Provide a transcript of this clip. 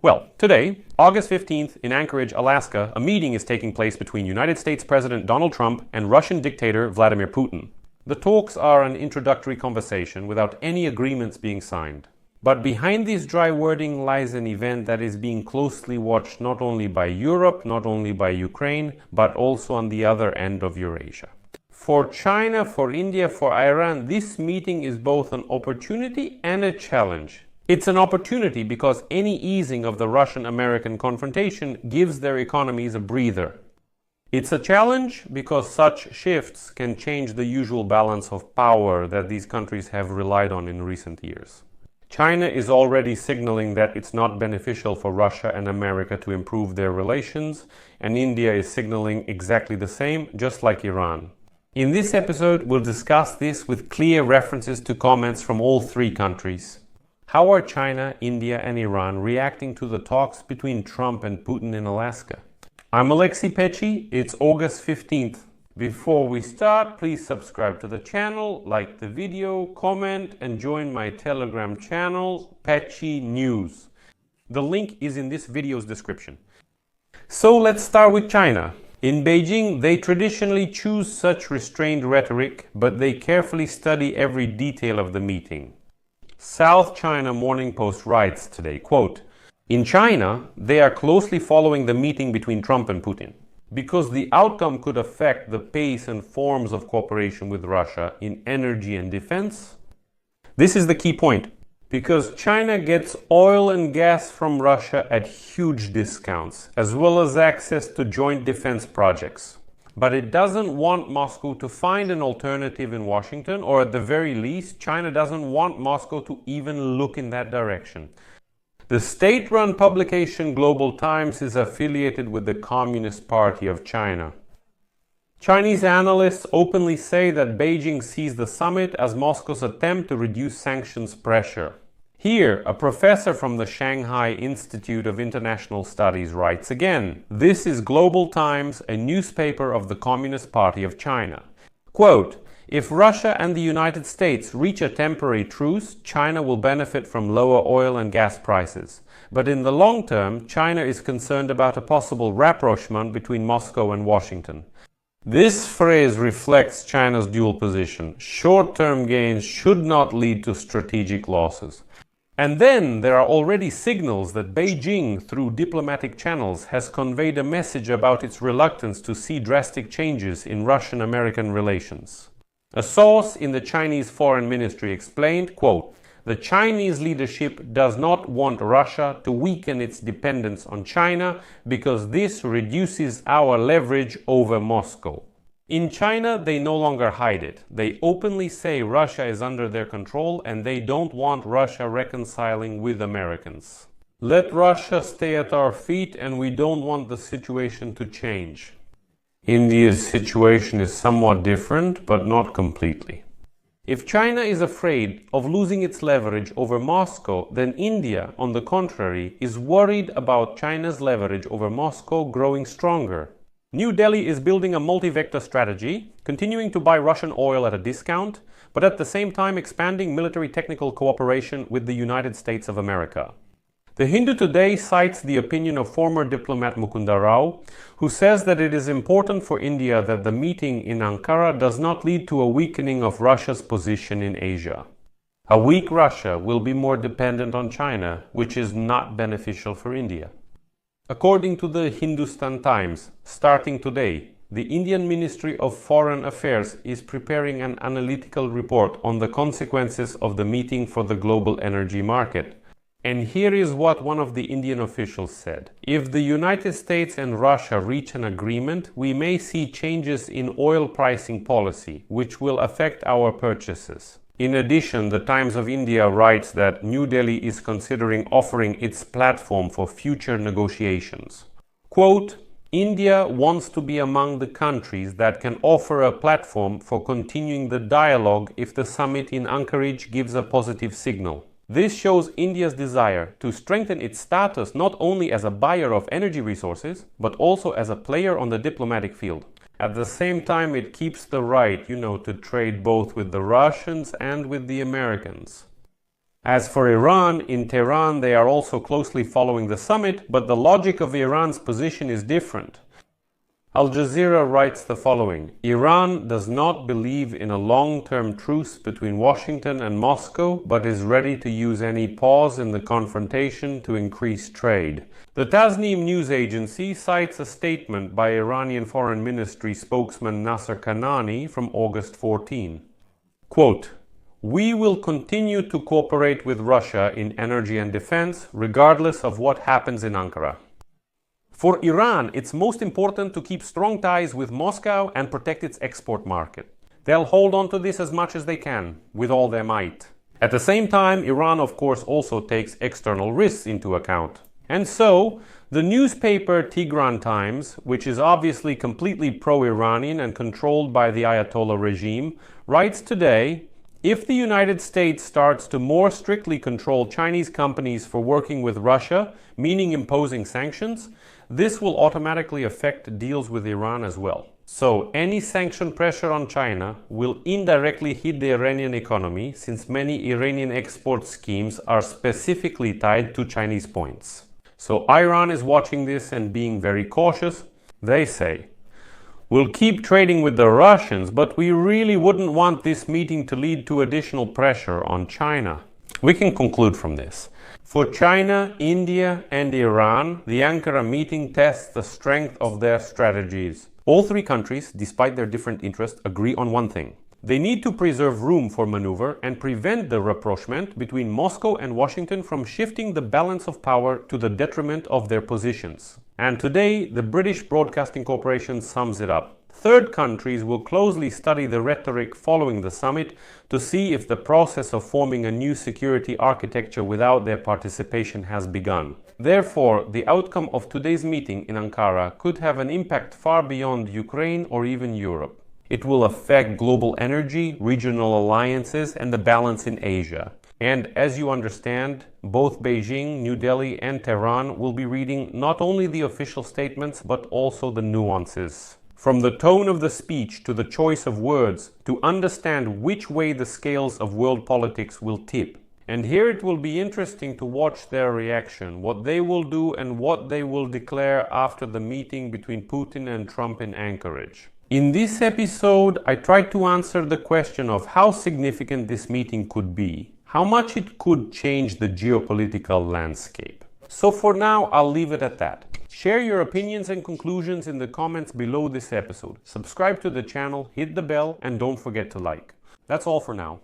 Well, today, August 15th, in Anchorage, Alaska, a meeting is taking place between United States President Donald Trump and Russian dictator Vladimir Putin. The talks are an introductory conversation without any agreements being signed. But behind this dry wording lies an event that is being closely watched not only by Europe, not only by Ukraine, but also on the other end of Eurasia. For China, for India, for Iran, this meeting is both an opportunity and a challenge. It's an opportunity because any easing of the Russian-American confrontation gives their economies a breather. It's a challenge because such shifts can change the usual balance of power that these countries have relied on in recent years. China is already signaling that it's not beneficial for Russia and America to improve their relations, and India is signaling exactly the same, just like Iran. In this episode, we'll discuss this with clear references to comments from all three countries. How are China, India, and Iran reacting to the talks between Trump and Putin in Alaska? I'm Alexei Pechi. It's August 15th. Before we start, please subscribe to the channel, like the video, comment, and join my Telegram channel, Pechi News. The link is in this video's description. So let's start with China. In Beijing, they traditionally choose such restrained rhetoric, but they carefully study every detail of the meeting. South China Morning Post writes today, quote, "In China, they are closely following the meeting between Trump and Putin, because the outcome could affect the pace and forms of cooperation with Russia in energy and defense." This is the key point, because China gets oil and gas from Russia at huge discounts, as well as access to joint defense projects. But it doesn't want Moscow to find an alternative in Washington, or at the very least, China doesn't want Moscow to even look in that direction. The state-run publication Global Times is affiliated with the Communist Party of China. Chinese analysts openly say that Beijing sees the summit as Moscow's attempt to reduce sanctions pressure. Here, a professor from the Shanghai Institute of International Studies writes again, "This is Global Times, a newspaper of the Communist Party of China." Quote, "If Russia and the United States reach a temporary truce, China will benefit from lower oil and gas prices. But in the long term, China is concerned about a possible rapprochement between Moscow and Washington." This phrase reflects China's dual position. Short-term gains should not lead to strategic losses. And then there are already signals that Beijing, through diplomatic channels, has conveyed a message about its reluctance to see drastic changes in Russian-American relations. A source in the Chinese Foreign Ministry explained, quote, "The Chinese leadership does not want Russia to weaken its dependence on China because this reduces our leverage over Moscow." In China, they no longer hide it. They openly say Russia is under their control and they don't want Russia reconciling with Americans. "Let Russia stay at our feet and we don't want the situation to change." India's situation is somewhat different, but not completely. If China is afraid of losing its leverage over Moscow, then India, on the contrary, is worried about China's leverage over Moscow growing stronger. New Delhi is building a multi-vector strategy, continuing to buy Russian oil at a discount, but at the same time expanding military technical cooperation with the United States of America. The Hindu today cites the opinion of former diplomat Mukunda Rao, who says that it is important for India that the meeting in Ankara does not lead to a weakening of Russia's position in Asia. A weak Russia will be more dependent on China, which is not beneficial for India. According to the Hindustan Times, starting today, the Indian Ministry of Foreign Affairs is preparing an analytical report on the consequences of the meeting for the global energy market. And here is what one of the Indian officials said. "If the United States and Russia reach an agreement, we may see changes in oil pricing policy, which will affect our purchases." In addition, the Times of India writes that New Delhi is considering offering its platform for future negotiations. Quote, "India wants to be among the countries that can offer a platform for continuing the dialogue if the summit in Anchorage gives a positive signal. This shows India's desire to strengthen its status not only as a buyer of energy resources, but also as a player on the diplomatic field. At the same time, it keeps the right, to trade both with the Russians and with the Americans." As for Iran, in Tehran they are also closely following the summit, but the logic of Iran's position is different. Al Jazeera writes the following: Iran does not believe in a long-term truce between Washington and Moscow, but is ready to use any pause in the confrontation to increase trade. The Tasnim news agency cites a statement by Iranian Foreign Ministry spokesman Nasser Kanani from August 14. Quote, "We will continue to cooperate with Russia in energy and defense, regardless of what happens in Ankara. For Iran, it's most important to keep strong ties with Moscow and protect its export market. They'll hold on to this as much as they can, with all their might. At the same time, Iran, of course, also takes external risks into account. And so, the newspaper Tigran Times, which is obviously completely pro-Iranian and controlled by the Ayatollah regime, writes today, if the United States starts to more strictly control Chinese companies for working with Russia, meaning imposing sanctions, this will automatically affect deals with Iran as well. So any sanction pressure on China will indirectly hit the Iranian economy, since many Iranian export schemes are specifically tied to Chinese points. So Iran is watching this and being very cautious. They say, we'll keep trading with the Russians, but we really wouldn't want this meeting to lead to additional pressure on China." We can conclude from this. For China, India, and Iran, the Ankara meeting tests the strength of their strategies. All three countries, despite their different interests, agree on one thing. They need to preserve room for maneuver and prevent the rapprochement between Moscow and Washington from shifting the balance of power to the detriment of their positions. And today, the British Broadcasting Corporation sums it up. Third countries will closely study the rhetoric following the summit to see if the process of forming a new security architecture without their participation has begun. Therefore, the outcome of today's meeting in Ankara could have an impact far beyond Ukraine or even Europe. It will affect global energy, regional alliances, and the balance in Asia. And as you understand, both Beijing, New Delhi, and Tehran will be reading not only the official statements, but also the nuances. From the tone of the speech to the choice of words, to understand which way the scales of world politics will tip. And here it will be interesting to watch their reaction, what they will do and what they will declare after the meeting between Putin and Trump in Anchorage. In this episode, I tried to answer the question of how significant this meeting could be, how much it could change the geopolitical landscape. So for now, I'll leave it at that. Share your opinions and conclusions in the comments below this episode. Subscribe to the channel, hit the bell, and don't forget to like. That's all for now.